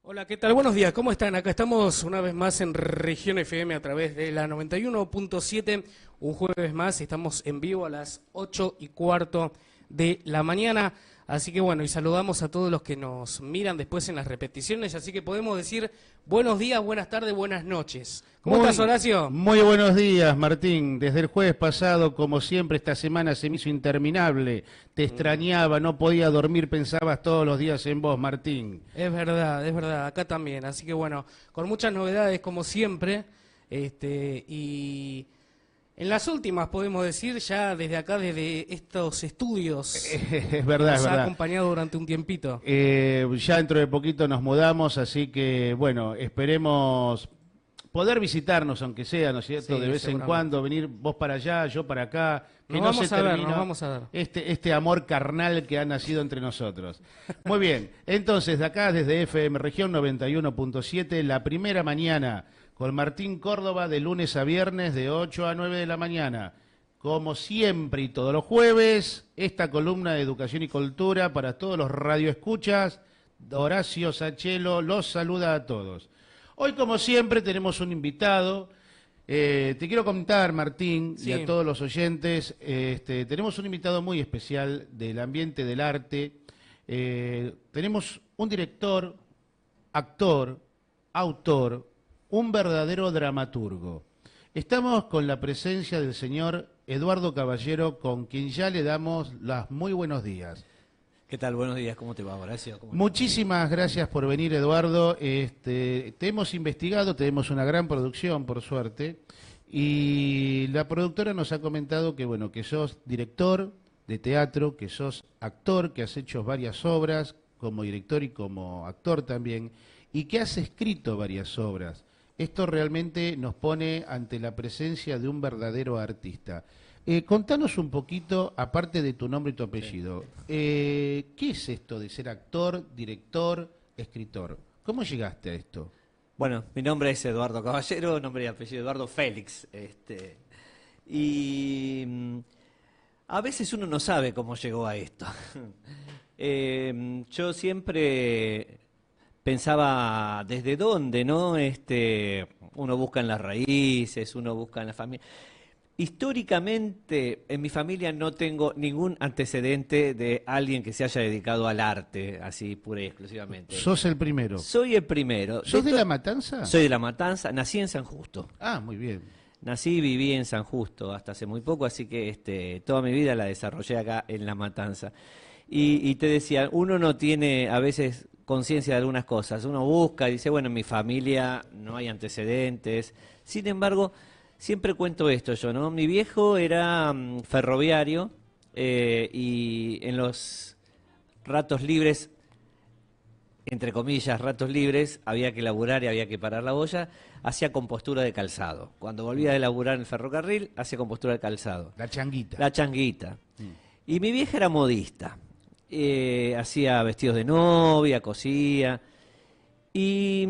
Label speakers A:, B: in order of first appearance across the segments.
A: Hola, ¿qué tal? Buenos días, ¿cómo están? Acá estamos una vez más en Región FM a través de la 91.7, un jueves más, estamos en vivo a las 8:15 de la mañana, así que bueno, y saludamos a todos los que nos miran después en las repeticiones, así que podemos decir buenos días, buenas tardes, buenas noches. ¿Cómo estás, Horacio?
B: Muy buenos días, Martín. Desde el jueves pasado, como siempre, esta semana se me hizo interminable. Te extrañaba, no podía dormir, pensabas todos los días en vos, Martín.
A: Es verdad, acá también. Así que bueno, con muchas novedades como siempre, y en las últimas podemos decir ya desde acá, desde estos estudios,
B: Es verdad,
A: nos
B: es
A: ha
B: verdad.
A: acompañado durante un tiempito.
B: Ya dentro de poquito nos mudamos, así que, bueno, esperemos poder visitarnos, aunque sea, ¿no es cierto?
A: Sí,
B: De vez en
A: seguramente.
B: cuando, venir vos para allá, yo para acá, que
A: Nos
B: no
A: vamos
B: se
A: a ver,
B: termine
A: nos vamos a ver.
B: este amor carnal que ha nacido entre nosotros. Muy bien, entonces, de acá, desde FM Región 91.7, la primera mañana, con Martín Córdoba, de lunes a viernes, de 8 a 9 de la mañana. Como siempre y todos los jueves, esta columna de educación y cultura para todos los radioescuchas. Horacio Sachelo los saluda a todos. Hoy, como siempre, tenemos un invitado. Te quiero contar, Martín, y
A: Sí.
B: a todos los oyentes, tenemos un invitado muy especial del ambiente del arte. Tenemos un director, actor, autor, un verdadero dramaturgo. Estamos con la presencia del señor Eduardo Caballero, con quien ya le damos los muy buenos días.
C: ¿Qué tal? Buenos días, ¿cómo te va, Horacio?
B: Muchísimas gracias por venir, Eduardo. Te hemos investigado, tenemos una gran producción, por suerte, y la productora nos ha comentado que, bueno, que sos director de teatro, que sos actor, que has hecho varias obras como director y como actor también, y que has escrito varias obras. Esto realmente nos pone ante la presencia de un verdadero artista. Contanos un poquito, aparte de tu nombre y tu apellido, ¿qué es esto de ser actor, director, escritor? ¿Cómo llegaste a esto?
C: Bueno, mi nombre es Eduardo Caballero, nombre y apellido Eduardo Félix. A veces uno no sabe cómo llegó a esto. Yo siempre pensaba desde dónde, ¿no? Uno busca en las raíces, uno busca en la familia. Históricamente, en mi familia no tengo ningún antecedente de alguien que se haya dedicado al arte, así pura y exclusivamente.
B: Sos el primero.
C: Soy el primero.
B: ¿Sos de La Matanza?
C: Soy de La Matanza, nací en San Justo.
B: Ah, muy bien.
C: Nací y viví en San Justo hasta hace muy poco, así que toda mi vida la desarrollé acá en La Matanza. Y te decía, uno no tiene a veces conciencia de algunas cosas. Uno busca y dice, bueno, en mi familia no hay antecedentes. Sin embargo, siempre cuento esto yo, ¿no? Mi viejo era ferroviario y en los ratos libres, entre comillas, ratos libres, había que laburar y había que parar la boya, hacía compostura de calzado. Cuando volvía de laburar en el ferrocarril, hacía compostura de calzado.
B: La changuita.
C: La changuita. Y mi vieja era modista. Hacía vestidos de novia, cosía. Y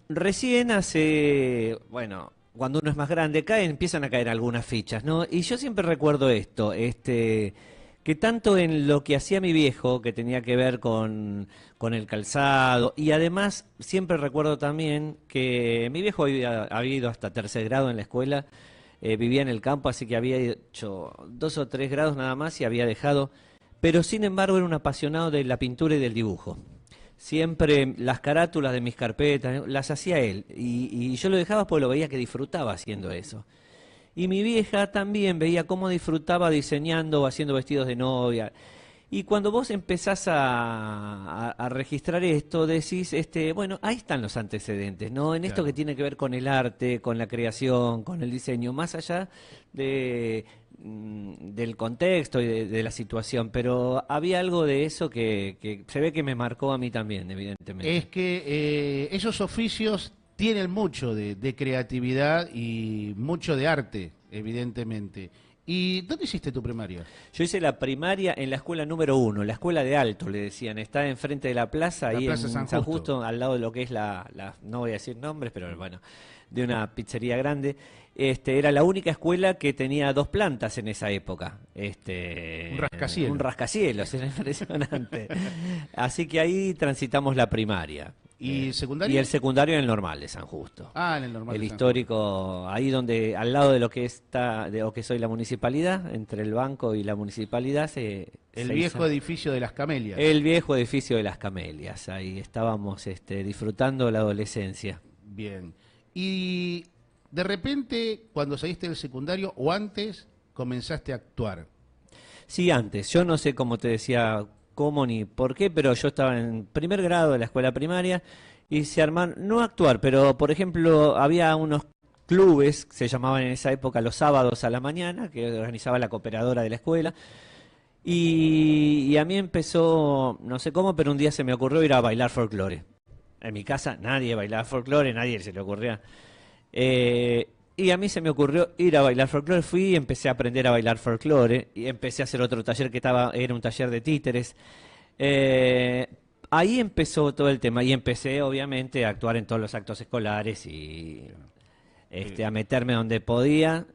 C: recién hace, bueno, cuando uno es más grande, empiezan a caer algunas fichas, ¿no? Y yo siempre recuerdo esto, que tanto en lo que hacía mi viejo, que tenía que ver con el calzado, y además siempre recuerdo también que mi viejo había ido hasta tercer grado en la escuela, vivía en el campo, así que había hecho 2 o 3 grados nada más y había dejado, pero sin embargo era un apasionado de la pintura y del dibujo. Siempre las carátulas de mis carpetas las hacía él, y yo lo dejaba porque lo veía que disfrutaba haciendo eso. Y mi vieja también veía cómo disfrutaba diseñando o haciendo vestidos de novia. Y cuando vos empezás a registrar esto, decís, bueno, ahí están los antecedentes, ¿no? En esto
B: Claro.
C: que tiene que ver con el arte, con la creación, con el diseño, más allá del contexto y de la situación. Pero había algo de eso que se ve que me marcó a mí también, evidentemente.
B: Es que esos oficios tienen mucho de creatividad y mucho de arte, evidentemente. ¿Y dónde hiciste tu primaria?
C: Yo hice la primaria en la escuela número 1, la escuela de Alto, le decían. Está enfrente de la plaza,
B: La
C: ahí
B: Plaza
C: en
B: San
C: San
B: Justo.
C: Justo, al lado de lo que es no voy a decir nombres, pero bueno, de una pizzería grande. Era la única escuela que tenía 2 plantas en esa época.
B: Un rascacielos.
C: Un rascacielos, era impresionante. Así que ahí transitamos la primaria.
B: ¿Y el secundario?
C: Y el secundario en el normal de San Justo.
B: Ah, en el normal.
C: El
B: de San
C: histórico, ahí donde, al lado de lo que está, de lo que soy la municipalidad, entre el banco y la municipalidad,
B: El viejo edificio de las Camelias.
C: El viejo edificio de las Camelias. Ahí estábamos disfrutando la adolescencia.
B: Bien. Y de repente, cuando saliste del secundario o antes, comenzaste a actuar.
C: Sí, antes. Yo no sé cómo te decía, cómo ni por qué, pero yo estaba en primer grado de la escuela primaria y se armaron, no actuar, pero por ejemplo, había unos clubes, se llamaban en esa época los sábados a la mañana, que organizaba la cooperadora de la escuela. Y a mí empezó, no sé cómo, pero un día se me ocurrió ir a bailar folclore. En mi casa nadie bailaba folclore, nadie se le ocurría. Y a mí se me ocurrió ir a bailar folclore. Fui y empecé a aprender a bailar folclore. Y empecé a hacer otro taller que era un taller de títeres. Ahí empezó todo el tema. Y empecé, obviamente, a actuar en todos los actos escolares y a meterme donde podía.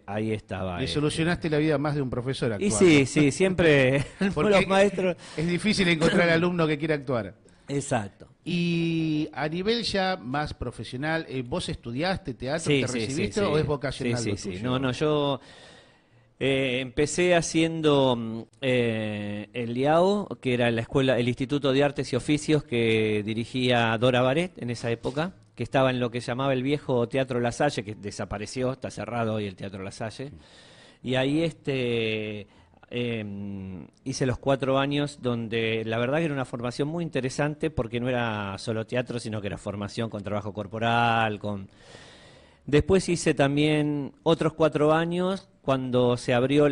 C: Ahí estaba.
B: Le solucionaste la vida a más de un profesor actuando.
C: Y sí, siempre los maestros.
B: Es difícil encontrar alumno que quiera actuar.
C: Exacto.
B: Y a nivel ya más profesional, ¿vos estudiaste teatro,
C: Sí,
B: te
C: sí,
B: recibiste
C: sí,
B: o
C: sí.
B: es vocacional
C: Sí,
B: lo
C: sí, sí.
B: tuyo?
C: No, yo empecé haciendo el IAO, que era la escuela, el Instituto de Artes y Oficios que dirigía Dora Baret en esa época, que estaba en lo que llamaba el viejo Teatro La Salle, que desapareció, está cerrado hoy el Teatro La Salle. Y ahí hice los 4 años donde la verdad que era una formación muy interesante porque no era solo teatro, sino que era formación con trabajo corporal, Después hice también otros 4 años cuando se abrió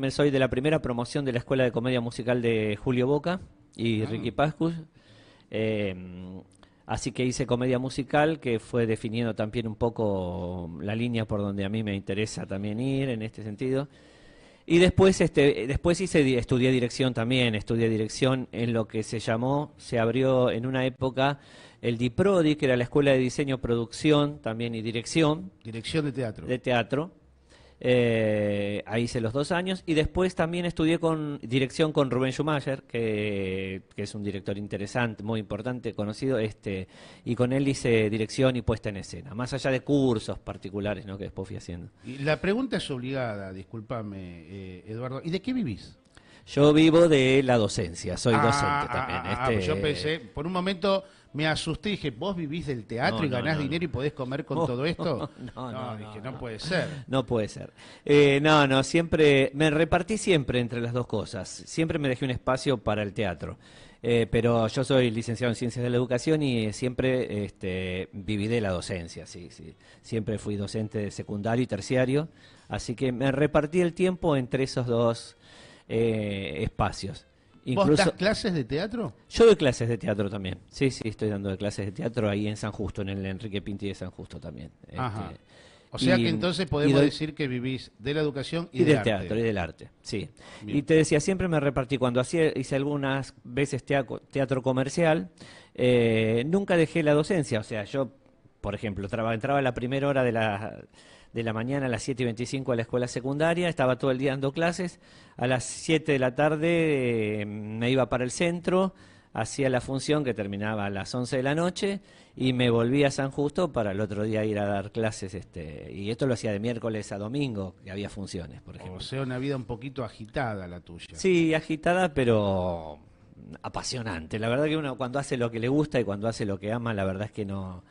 C: soy de la primera promoción de la Escuela de Comedia Musical de Julio Boca y Ricky Pascus. Así que hice comedia musical, que fue definiendo también un poco la línea por donde a mí me interesa también ir en este sentido. Y después, estudié dirección también, estudié dirección en lo que se abrió en una época el DIPRODI, que era la Escuela de Diseño, Producción también y Dirección.
B: Dirección de teatro.
C: De teatro. Ahí hice los 2 años y después también estudié dirección con Rubén Schumacher, que es un director interesante, muy importante, conocido, y con él hice dirección y puesta en escena, más allá de cursos particulares, ¿no?, que después fui haciendo.
B: Y la pregunta es obligada, discúlpame, Eduardo, ¿y de qué vivís?
C: Yo vivo de la docencia, soy docente también.
B: Yo pensé, por un momento me asusté y dije, ¿vos vivís del teatro y ganás dinero y podés comer con todo esto? Dije, no puede ser.
C: No puede ser. Siempre, me repartí siempre entre las dos cosas. Siempre me dejé un espacio para el teatro. Pero yo soy licenciado en Ciencias de la Educación y siempre viví de la docencia, sí. Siempre fui docente de secundario y terciario, así que me repartí el tiempo entre esos dos espacios.
B: ¿Vos das clases de teatro?
C: Yo doy clases de teatro también. Sí, estoy dando clases de teatro ahí en San Justo, en el Enrique Pinti de San Justo también.
B: Ajá. O sea que entonces podemos decir que vivís de la educación y del arte.
C: Teatro y del arte, sí.
B: Bien.
C: Y te decía, siempre me repartí. Cuando hice algunas veces teatro comercial, nunca dejé la docencia. O sea, yo, por ejemplo, entraba a la primera hora de la mañana a las 7:25 a la escuela secundaria, estaba todo el día dando clases, a las 7 de la tarde me iba para el centro, hacía la función que terminaba a las 11 de la noche y me volví a San Justo para el otro día ir a dar clases, y esto lo hacía de miércoles a domingo, que había funciones, por ejemplo.
B: O sea, una vida un poquito agitada la tuya.
C: Sí, agitada, pero apasionante. La verdad que uno cuando hace lo que le gusta y cuando hace lo que ama, la verdad es que no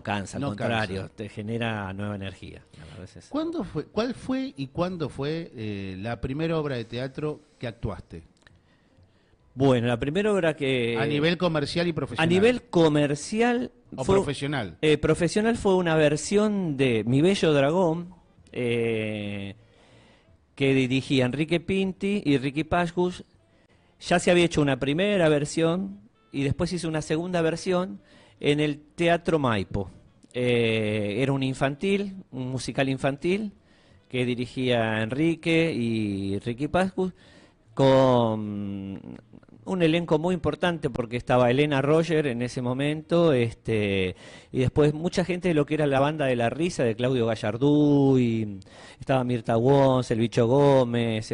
C: cansa, al contrario, te genera nueva energía. La verdad es eso.
B: ¿Cuál fue y cuándo fue la primera obra de teatro que actuaste?
C: Bueno, la primera obra que...
B: A nivel comercial y profesional.
C: A nivel comercial...
B: ¿O profesional?
C: Profesional fue una versión de Mi Bello Dragón, que dirigía Enrique Pinti y Ricky Pascus. Ya se había hecho una primera versión y después hizo una segunda versión en el Teatro Maipo. Era un musical infantil que dirigía Enrique y Ricky Pascus, con un elenco muy importante porque estaba Elena Roger en ese momento, y después mucha gente de lo que era la banda de La Risa, de Claudio Gallardú, y estaba Mirta Wons, El Bicho Gómez,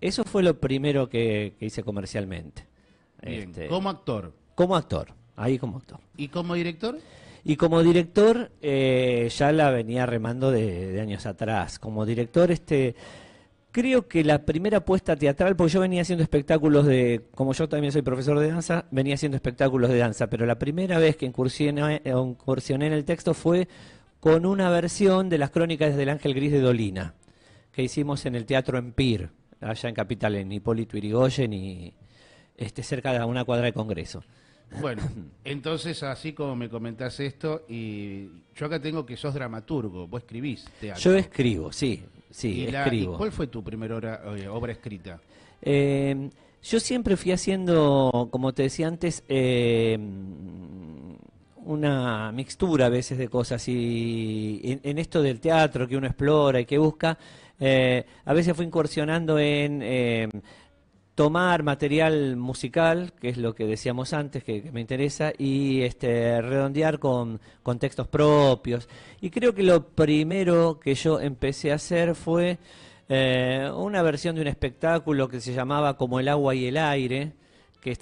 C: Eso fue lo primero que hice comercialmente.
B: Bien. ¿Como actor?
C: Como actor. ahí como actor.
B: ¿Y como director?
C: Y como director, ya la venía remando de años atrás. Como director, creo que la primera puesta teatral, porque yo venía haciendo espectáculos como yo también soy profesor de danza, venía haciendo espectáculos de danza, pero la primera vez que incursioné en el texto fue con una versión de las crónicas del Ángel Gris de Dolina, que hicimos en el Teatro Empire, allá en Capital, en Hipólito Yrigoyen, y cerca de una cuadra de Congreso.
B: Bueno, entonces así como me comentás esto, y yo acá tengo que sos dramaturgo, vos escribís teatro.
C: Yo escribo, sí,
B: ¿Y
C: escribo.
B: cuál fue tu primera obra escrita?
C: Yo siempre fui haciendo, como te decía antes, una mixtura a veces de cosas, y en esto del teatro que uno explora y que busca, a veces fui incursionando en tomar material musical, que es lo que decíamos antes, que me interesa, y redondear con textos propios. Y creo que lo primero que yo empecé a hacer fue una versión de un espectáculo que se llamaba Como el agua y el aire, que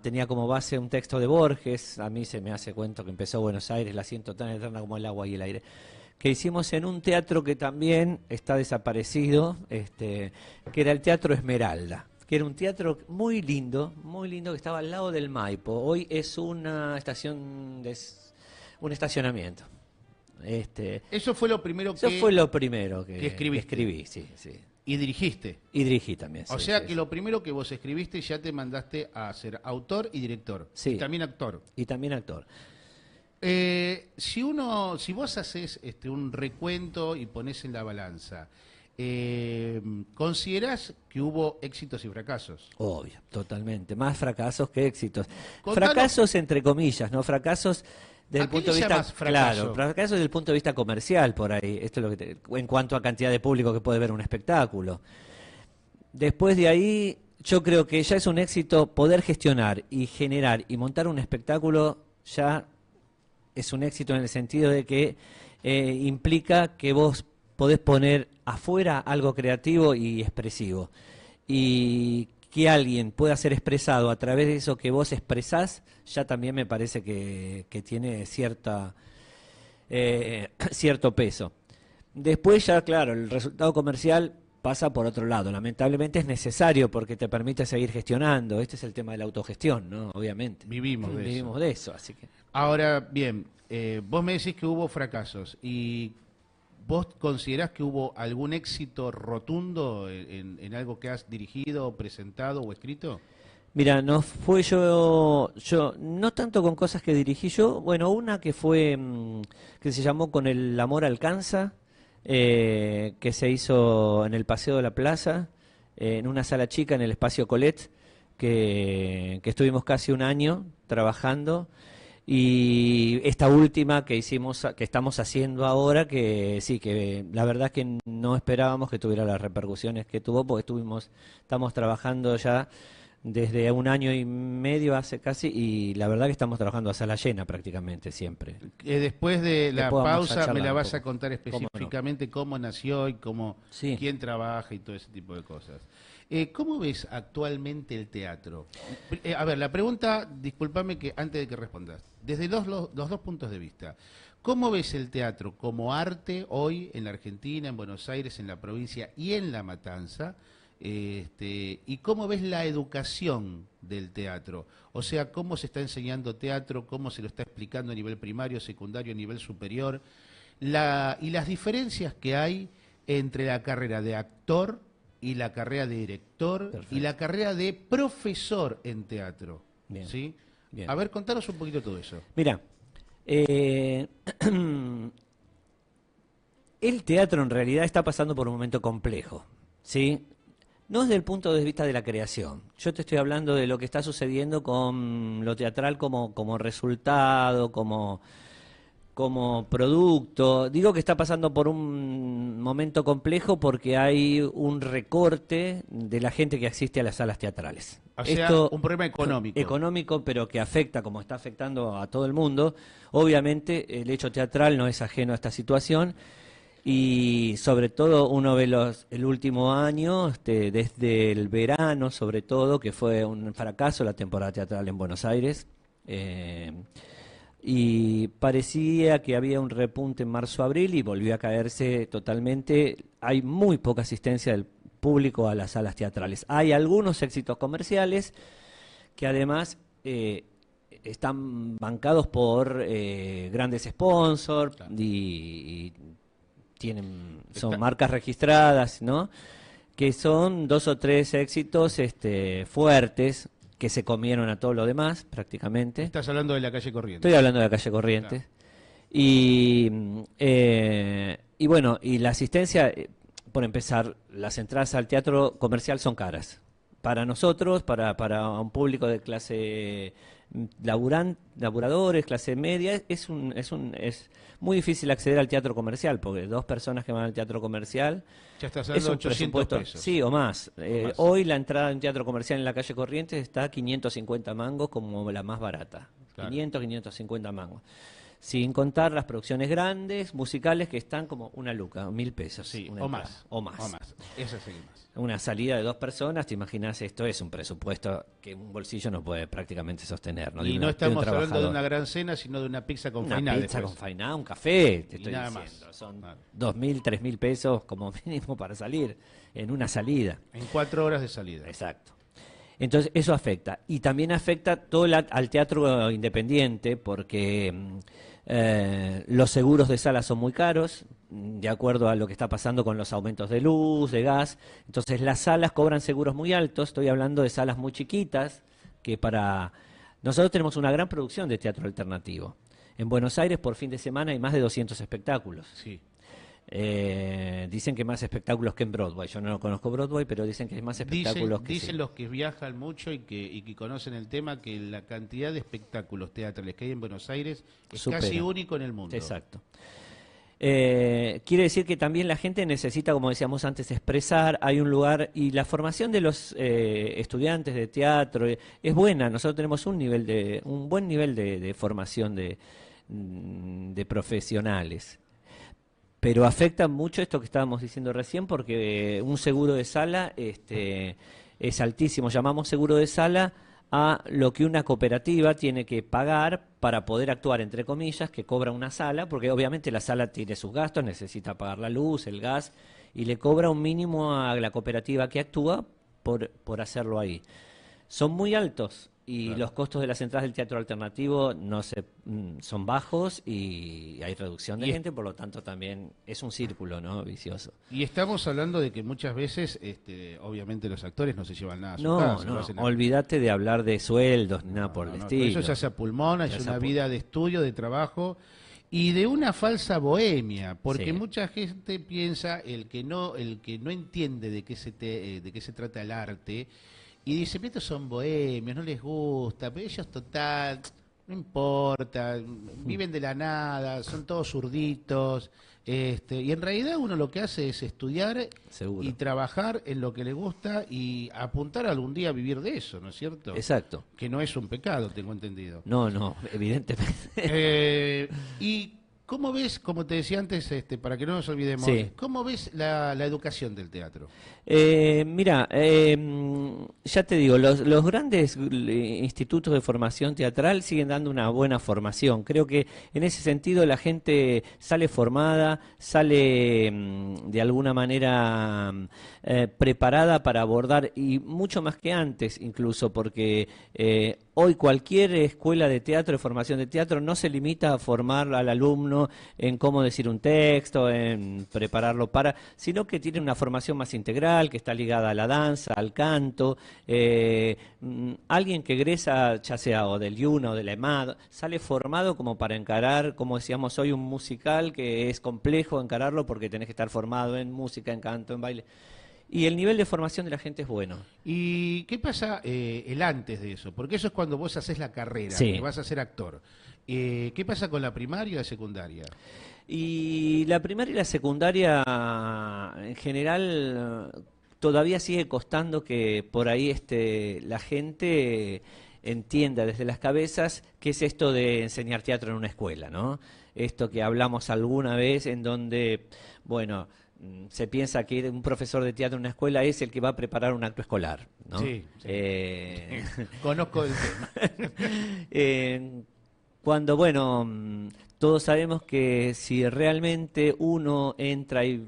C: tenía como base un texto de Borges. A mí se me hace cuento que empezó Buenos Aires, la siento tan eterna como el agua y el aire, que hicimos en un teatro que también está desaparecido, que era el Teatro Esmeralda, que era un teatro muy lindo, que estaba al lado del Maipo. Hoy es una estación, un estacionamiento.
B: Eso fue lo primero
C: Eso fue lo primero que
B: escribí,
C: sí.
B: y dirigiste.
C: Y dirigí también.
B: O
C: sí,
B: sea
C: sí,
B: que lo primero que vos escribiste ya te mandaste a ser autor y director.
C: Sí.
B: Y también actor.
C: Y también actor.
B: Si vos haces un recuento y pones en la balanza, ¿considerás que hubo éxitos y fracasos?
C: Obvio, totalmente. Más fracasos que éxitos.
B: Contanos.
C: Fracasos entre comillas, ¿no? Fracasos desde el punto de vista,
B: fracaso?
C: claro, fracasos desde el punto de vista comercial por ahí. Esto es lo que en cuanto a cantidad de público que puede ver un espectáculo. Después de ahí, yo creo que ya es un éxito poder gestionar y generar y montar un espectáculo. Ya es un éxito en el sentido de que implica que vos podés poner afuera algo creativo y expresivo. Y que alguien pueda ser expresado a través de eso que vos expresás, ya también me parece que tiene cierto peso. Después ya, claro, el resultado comercial pasa por otro lado. Lamentablemente es necesario porque te permite seguir gestionando. Este es el tema de la autogestión, ¿no? Obviamente.
B: Vivimos
C: de eso, así que...
B: Ahora, bien, vos me decís que hubo fracasos y ¿vos considerás que hubo algún éxito rotundo en algo que has dirigido, presentado o escrito?
C: Mira, no fue yo no tanto con cosas que dirigí yo, bueno, una que fue, que se llamó Con el amor alcanza, que se hizo en el Paseo de la Plaza, en una sala chica en el Espacio Colette, que estuvimos casi un año trabajando. Y esta última que hicimos, que estamos haciendo ahora, que sí, que la verdad es que no esperábamos que tuviera las repercusiones que tuvo, porque estamos trabajando ya desde un año y medio hace casi, y la verdad que estamos trabajando a sala llena prácticamente siempre.
B: Después de la pausa me la vas a contar
C: ¿Cómo no?
B: específicamente cómo nació y
C: Sí.
B: quién trabaja y todo ese tipo de cosas. ¿Cómo ves actualmente el teatro? A ver, la pregunta, discúlpame que antes de que respondas, desde los dos puntos de vista, ¿cómo ves el teatro como arte hoy en la Argentina, en Buenos Aires, en la provincia y en La Matanza? ¿Y cómo ves la educación del teatro? O sea, ¿cómo se está enseñando teatro? ¿Cómo se lo está explicando a nivel primario, secundario, a nivel superior? Y las diferencias que hay entre la carrera de actor y la carrera de director. Perfecto. Y la carrera de profesor en teatro.
C: Bien.
B: ¿Sí?
C: Bien.
B: A ver, contanos un poquito todo eso.
C: Mira, el teatro en realidad está pasando por un momento complejo, ¿sí? No desde el punto de vista de la creación. Yo te estoy hablando de lo que está sucediendo con lo teatral como resultado, como producto. Digo que está pasando por un momento complejo porque hay un recorte de la gente que asiste a las salas teatrales.
B: O sea, un problema económico.
C: Económico, pero que afecta, como está afectando a todo el mundo. Obviamente, el hecho teatral no es ajeno a esta situación. Y sobre todo uno ve el último año, desde el verano sobre todo, que fue un fracaso la temporada teatral en Buenos Aires. Y parecía que había un repunte en marzo-abril y volvió a caerse totalmente. Hay muy poca asistencia del público a las salas teatrales. Hay algunos éxitos comerciales que además están bancados por grandes sponsors,
B: Claro.
C: y son marcas registradas, ¿no? Que son 2 o 3 éxitos fuertes que se comieron a todo lo demás prácticamente.
B: Estás hablando de la calle Corrientes.
C: Estoy hablando de la calle Corrientes.
B: Claro.
C: Y bueno, y la asistencia, por empezar, las entradas al teatro comercial son caras. Para nosotros, para un público de clase laburadores, clase media, es muy difícil acceder al teatro comercial, porque 2 personas que van al teatro comercial
B: Ya estás
C: es
B: hablando de
C: un
B: 800
C: presupuesto,
B: pesos.
C: sí, o más.
B: más.
C: Hoy la entrada en teatro comercial en la calle Corrientes está a 550 mangos como la más barata.
B: Claro.
C: 550 mangos. Sin contar las producciones grandes, musicales, que están como 1 luca, 1.000 pesos.
B: Sí,
C: una
B: o
C: entrada.
B: más.
C: O más.
B: Esa sí que más.
C: Una salida de 2 personas, te imaginas, esto es un presupuesto que un bolsillo no puede prácticamente sostener. ¿No?
B: Y no estamos hablando de una gran cena, sino de una pizza con
C: una
B: fainá
C: pizza
B: después.
C: con fainá, un café, te
B: Y
C: estoy
B: nada
C: diciendo.
B: más.
C: Son
B: Claro.
C: 2.000, 3.000 pesos como mínimo para salir en una salida.
B: En 4 horas de salida.
C: Exacto. Entonces, eso afecta. Y también afecta todo al teatro independiente, porque los seguros de sala son muy caros, de acuerdo a lo que está pasando con los aumentos de luz, de gas. Entonces, las salas cobran seguros muy altos. Estoy hablando de salas muy chiquitas, que para... Nosotros tenemos una gran producción de teatro alternativo. En Buenos Aires, por fin de semana, hay más de 200 espectáculos.
B: Sí.
C: Dicen que más espectáculos que en Broadway. Yo no conozco Broadway, pero dicen que hay más espectáculos que
B: Dicen
C: sí.
B: los que viajan mucho y que conocen el tema, que la cantidad de espectáculos teatrales que hay en Buenos Aires es
C: Supera.
B: casi único en el mundo.
C: Exacto. Quiere decir que también la gente necesita, como decíamos antes, expresar. Hay un lugar, y la formación de los estudiantes de teatro es buena. Nosotros tenemos un buen nivel de formación de profesionales. Pero afecta mucho esto que estábamos diciendo recién, porque un seguro de sala es altísimo. Llamamos seguro de sala a lo que una cooperativa tiene que pagar para poder actuar, entre comillas, que cobra una sala, porque obviamente la sala tiene sus gastos, necesita pagar la luz, el gas, y le cobra un mínimo a la cooperativa que actúa por hacerlo ahí. Son muy altos. Y
B: Claro.
C: los costos de las entradas del teatro alternativo son bajos, y hay reducción de
B: Y
C: gente, por lo tanto también es un círculo, ¿no? Vicioso.
B: Y estamos hablando de que muchas veces, obviamente los actores no se llevan nada a su
C: No,
B: casa. lo
C: no,
B: hacen
C: olvídate de hablar de sueldos ni nada por el
B: No,
C: estilo.
B: Eso se hace a pulmón, es
C: Se hace
B: una
C: a
B: vida de estudio, de trabajo y de una falsa bohemia, porque
C: Sí.
B: mucha gente piensa, el que no entiende de qué se trata el arte, y dice, estos son bohemios, no les gusta, pero ellos total, no importa, viven de la nada, son todos zurditos, y en realidad uno lo que hace es estudiar
C: Seguro.
B: y trabajar en lo que le gusta y apuntar algún día a vivir de eso, ¿no es cierto?
C: Exacto.
B: Que no es un pecado, tengo entendido.
C: No, evidentemente.
B: ¿Y cómo ves, como te decía antes, para que no nos olvidemos,
C: Sí.
B: cómo ves la educación del teatro?
C: Mira, ya te digo, los grandes institutos de formación teatral siguen dando una buena formación. Creo que en ese sentido la gente sale formada, sale de alguna manera preparada para abordar, y mucho más que antes incluso, porque hoy cualquier escuela de teatro, de formación de teatro, no se limita a formar al alumno en cómo decir un texto, en prepararlo sino que tiene una formación más integral, que está ligada a la danza, al canto. Alguien que egresa, ya sea o del IUNA o de la EMAD, sale formado como para encarar, como decíamos hoy, un musical que es complejo encararlo, porque tenés que estar formado en música, en canto, en baile. Y el nivel de formación de la gente es bueno.
B: ¿Y qué pasa el antes de eso? Porque eso es cuando vos haces la carrera,
C: Sí.
B: que vas a ser actor. ¿Qué pasa con la primaria y la secundaria?
C: Y la primaria y la secundaria, en general, todavía sigue costando que por ahí la gente entienda desde las cabezas qué es esto de enseñar teatro en una escuela, ¿no? Esto que hablamos alguna vez, en donde, bueno, se piensa que un profesor de teatro en una escuela es el que va a preparar un acto escolar, ¿no?
B: Sí, sí. Conozco el tema.
C: Cuando, bueno, todos sabemos que si realmente uno entra y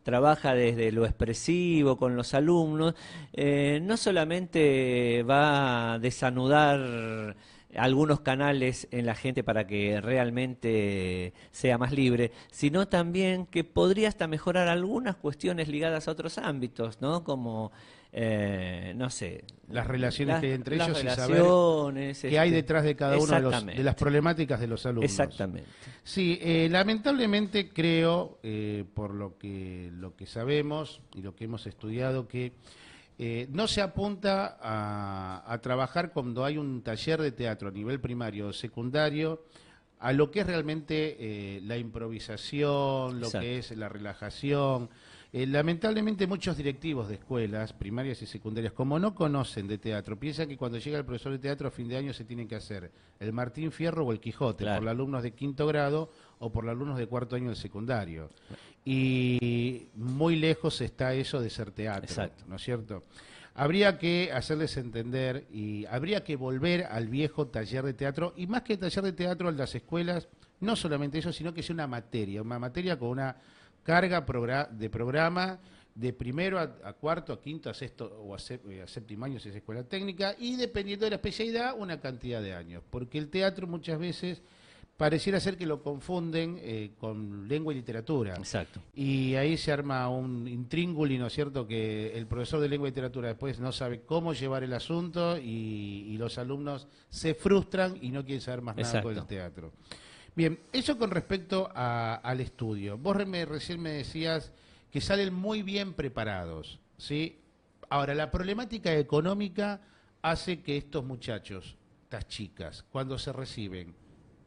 C: trabaja desde lo expresivo con los alumnos, no solamente va a desanudar algunos canales en la gente para que realmente sea más libre, sino también que podría hasta mejorar algunas cuestiones ligadas a otros ámbitos, ¿no? Como, no sé...
B: Las relaciones que hay entre ellos y saber
C: relaciones,
B: qué hay detrás de cada uno de las problemáticas de los alumnos.
C: Exactamente.
B: Sí, lamentablemente creo, por lo que sabemos y lo que hemos estudiado, que no se apunta a trabajar cuando hay un taller de teatro a nivel primario o secundario a lo que es realmente la improvisación, lo
C: Exacto.
B: que es la relajación. Lamentablemente muchos directivos de escuelas primarias y secundarias, como no conocen de teatro, piensan que cuando llega el profesor de teatro a fin de año se tienen que hacer el Martín Fierro o el Quijote,
C: Claro.
B: por los alumnos de quinto grado o por los alumnos de cuarto año del secundario. Y muy lejos está eso de ser teatro,
C: Exacto.
B: ¿no es cierto? Habría que hacerles entender y habría que volver al viejo taller de teatro, y más que taller de teatro en las escuelas, no solamente eso, sino que sea una materia con una carga de programa de primero a cuarto, a quinto, a sexto o a séptimo año si es escuela técnica, y dependiendo de la especialidad, una cantidad de años. Porque el teatro muchas veces pareciera ser que lo confunden con lengua y literatura.
C: Exacto.
B: Y ahí se arma un intríngulis, ¿no es cierto?, que el profesor de lengua y literatura después no sabe cómo llevar el asunto y los alumnos se frustran y no quieren saber más nada con el teatro. Bien, eso con respecto al estudio. Vos recién me decías que salen muy bien preparados, ¿sí? Ahora, la problemática económica hace que estos muchachos, estas chicas, cuando se reciben,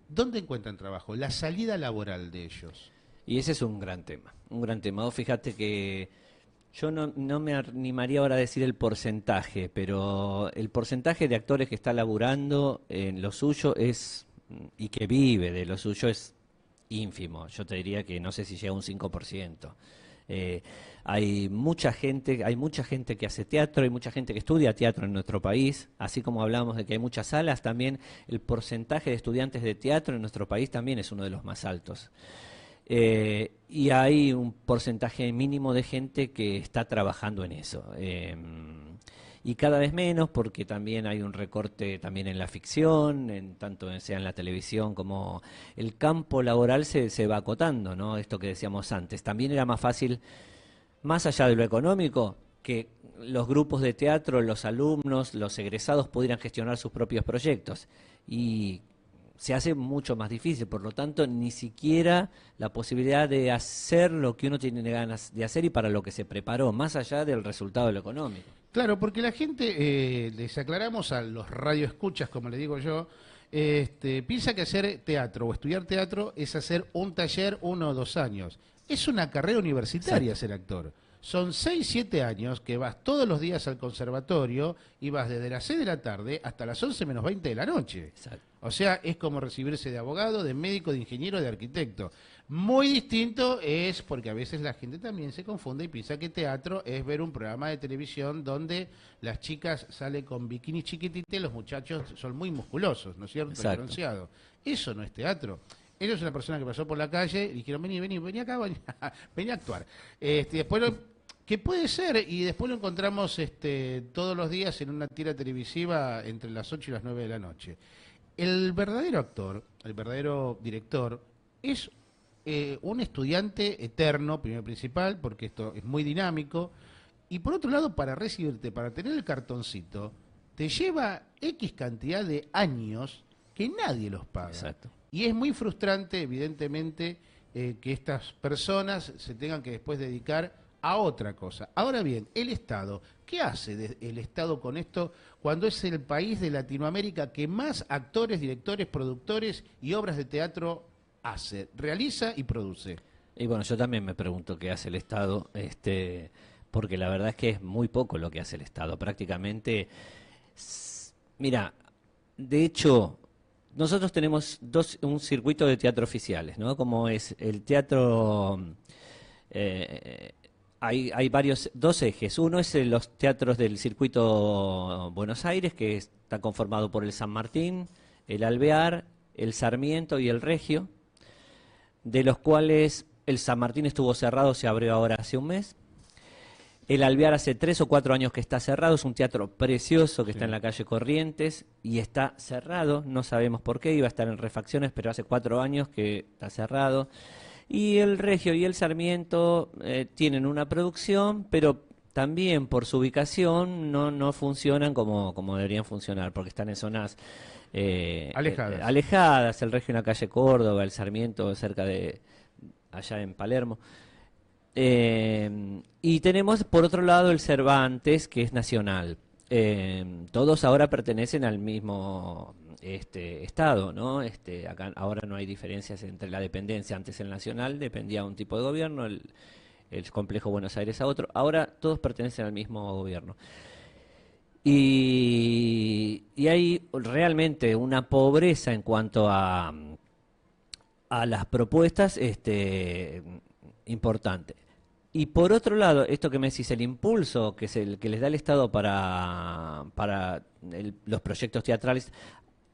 B: ¿dónde encuentran trabajo? La salida laboral de ellos.
C: Y ese es un gran tema, un gran tema. Vos fíjate que yo no me animaría ahora a decir el porcentaje, pero el porcentaje de actores que está laburando en lo suyo y que vive de lo suyo es ínfimo. Yo te diría que no sé si llega a un 5%. Hay mucha gente que hace teatro, hay mucha gente que estudia teatro en nuestro país, así como hablamos de que hay muchas salas, también el porcentaje de estudiantes de teatro en nuestro país también es uno de los más altos. Y hay un porcentaje mínimo de gente que está trabajando en eso. Y cada vez menos porque también hay un recorte también en la ficción, tanto sea en la televisión como el campo laboral se va acotando, ¿no? Esto que decíamos antes. También era más fácil, más allá de lo económico, que los grupos de teatro, los alumnos, los egresados pudieran gestionar sus propios proyectos. Y se hace mucho más difícil, por lo tanto, ni siquiera la posibilidad de hacer lo que uno tiene ganas de hacer y para lo que se preparó, más allá del resultado de lo económico.
B: Claro, porque la gente, les aclaramos a los radioescuchas, como le digo yo, piensa que hacer teatro o estudiar teatro es hacer un taller 1 o 2 años. Es una carrera universitaria ser actor. Son 6, 7 años que vas todos los días al conservatorio y vas desde las 6 de la tarde hasta las 11 menos 20 de la noche.
C: Exacto.
B: O sea, es como recibirse de abogado, de médico, de ingeniero, de arquitecto. Muy distinto es porque a veces la gente también se confunde y piensa que teatro es ver un programa de televisión donde las chicas salen con bikini chiquitita y los muchachos son muy musculosos, ¿no es cierto?
C: Exacto.
B: Bronceados. Eso no es teatro. Él es una persona que pasó por la calle y dijeron, vení acá, vení a actuar. Después que puede ser, y después lo encontramos todos los días en una tira televisiva entre las 8 y las 9 de la noche. El verdadero actor, el verdadero director, es un estudiante eterno, primero principal, porque esto es muy dinámico, y por otro lado, para recibirte, para tener el cartoncito, te lleva X cantidad de años que nadie los paga.
C: Exacto.
B: Y es muy frustrante, evidentemente, que estas personas se tengan que después dedicar a otra cosa. Ahora bien, el Estado, ¿qué hace el Estado con esto cuando es el país de Latinoamérica que más actores, directores, productores y obras de teatro hace, realiza y produce?
C: Y bueno, yo también me pregunto qué hace el Estado, porque la verdad es que es muy poco lo que hace el Estado. Prácticamente, mira, de hecho, nosotros tenemos un circuito de teatro oficiales, ¿no? Como es el teatro Hay dos ejes. Uno es los teatros del circuito Buenos Aires, que está conformado por el San Martín, el Alvear, el Sarmiento y el Regio, de los cuales el San Martín estuvo cerrado, se abrió ahora hace un mes. El Alvear hace 3 o 4 años que está cerrado, es un teatro precioso que está en la calle Corrientes y está cerrado, no sabemos por qué, iba a estar en refacciones, pero hace 4 años que está cerrado. Y el Regio y el Sarmiento tienen una producción, pero también por su ubicación no funcionan como deberían funcionar, porque están en zonas alejadas. El Regio en la calle Córdoba, el Sarmiento cerca de allá en Palermo. Y tenemos por otro lado el Cervantes, que es nacional. Todos ahora pertenecen al mismo estado, ¿no? Acá ahora no hay diferencias entre la dependencia. Antes el nacional dependía de un tipo de gobierno, el complejo Buenos Aires a otro. Ahora todos pertenecen al mismo gobierno. Y hay realmente una pobreza en cuanto a las propuestas importante. Y por otro lado, esto que me decís, el impulso que es el que les da el Estado para los proyectos teatrales,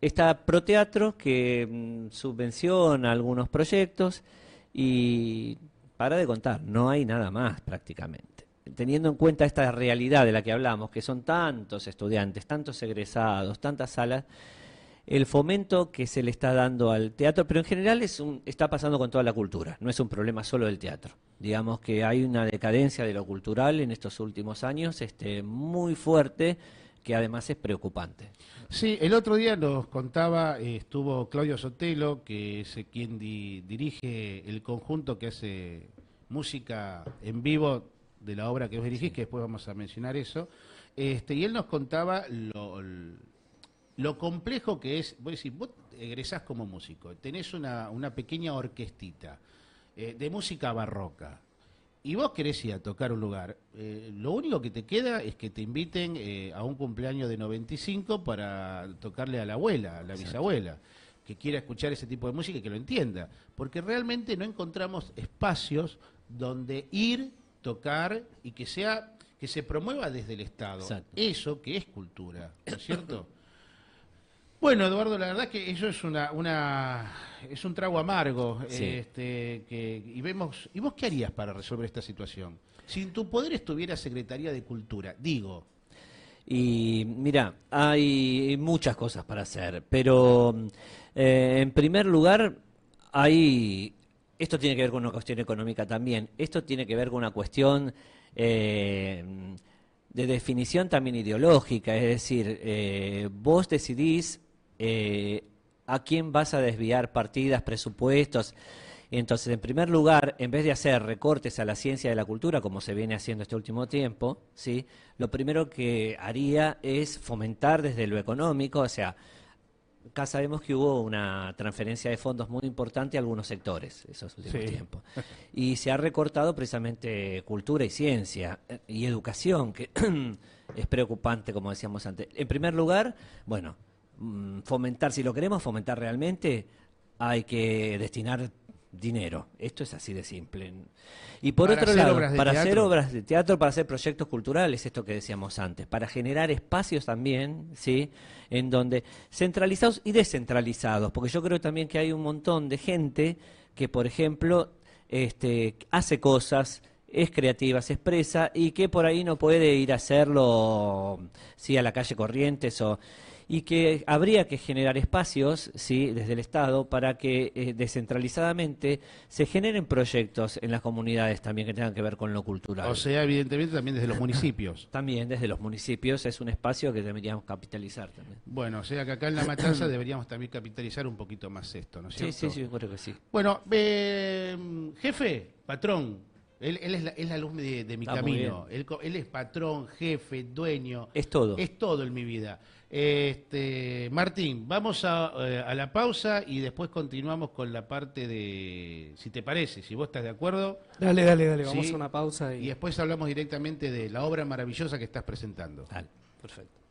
C: está Proteatro que subvenciona algunos proyectos y para de contar, no hay nada más prácticamente. Teniendo en cuenta esta realidad de la que hablamos, que son tantos estudiantes, tantos egresados, tantas salas, el fomento que se le está dando al teatro, pero en general está pasando con toda la cultura, no es un problema solo del teatro. Digamos que hay una decadencia de lo cultural en estos últimos años muy fuerte, que además es preocupante.
B: Sí, el otro día nos contaba, estuvo Claudio Sotelo, que es quien dirige el conjunto que hace música en vivo de la obra que vos dirigís, que después vamos a mencionar eso, y él nos contaba lo complejo que es. Vos egresás como músico, tenés una pequeña orquestita de música barroca, y vos querés ir a tocar un lugar, lo único que te queda es que te inviten a un cumpleaños de 95 para tocarle a la abuela, a la bisabuela, que quiera escuchar ese tipo de música y que lo entienda, porque realmente no encontramos espacios donde ir, tocar y que se promueva desde el Estado. Exacto. Eso que es cultura, ¿no es cierto? Bueno, Eduardo, la verdad que eso es es un trago amargo,
C: sí.
B: ¿Y vos qué harías para resolver esta situación? Si en tu poder estuviera Secretaría de Cultura, digo.
C: Y mira, hay muchas cosas para hacer, pero en primer lugar, esto tiene que ver con una cuestión económica también, esto tiene que ver con una cuestión de definición también ideológica, es decir, vos decidís a quién vas a desviar partidas, presupuestos. Entonces, en primer lugar, en vez de hacer recortes a la ciencia de la cultura, como se viene haciendo este último tiempo, ¿sí? Lo primero que haría es fomentar desde lo económico, o sea, acá sabemos que hubo una transferencia de fondos muy importante a algunos sectores esos últimos tiempos. Y se ha recortado precisamente cultura y ciencia y educación, que es preocupante, como decíamos antes. En primer lugar, bueno, fomentar, si lo queremos fomentar realmente, hay que destinar dinero. Esto es así de simple. Y por otro lado, para hacer obras de teatro, para hacer proyectos culturales, esto que decíamos antes, para generar espacios también, ¿sí? En donde centralizados y descentralizados, porque yo creo también que hay un montón de gente que, por ejemplo, hace cosas, es creativa, se expresa y que por ahí no puede ir a hacerlo, sí, a la calle Corrientes y que habría que generar espacios, sí, desde el Estado para que descentralizadamente se generen proyectos en las comunidades también que tengan que ver con lo cultural.
B: O sea, evidentemente también desde los municipios.
C: También desde los municipios es un espacio que deberíamos capitalizar también.
B: Bueno, o sea que acá en La Matanza deberíamos también capitalizar un poquito más esto, ¿no es cierto?
C: Sí, yo creo que sí.
B: Bueno, jefe, patrón, él es la luz de mi camino. Él es patrón, jefe, dueño.
C: Es todo.
B: Es todo en mi vida. Martín, vamos a la pausa y después continuamos con la parte de, si te parece, si vos estás de acuerdo.
A: Dale, vamos a una pausa.
B: Y después hablamos directamente de la obra maravillosa que estás presentando.
C: Dale, perfecto.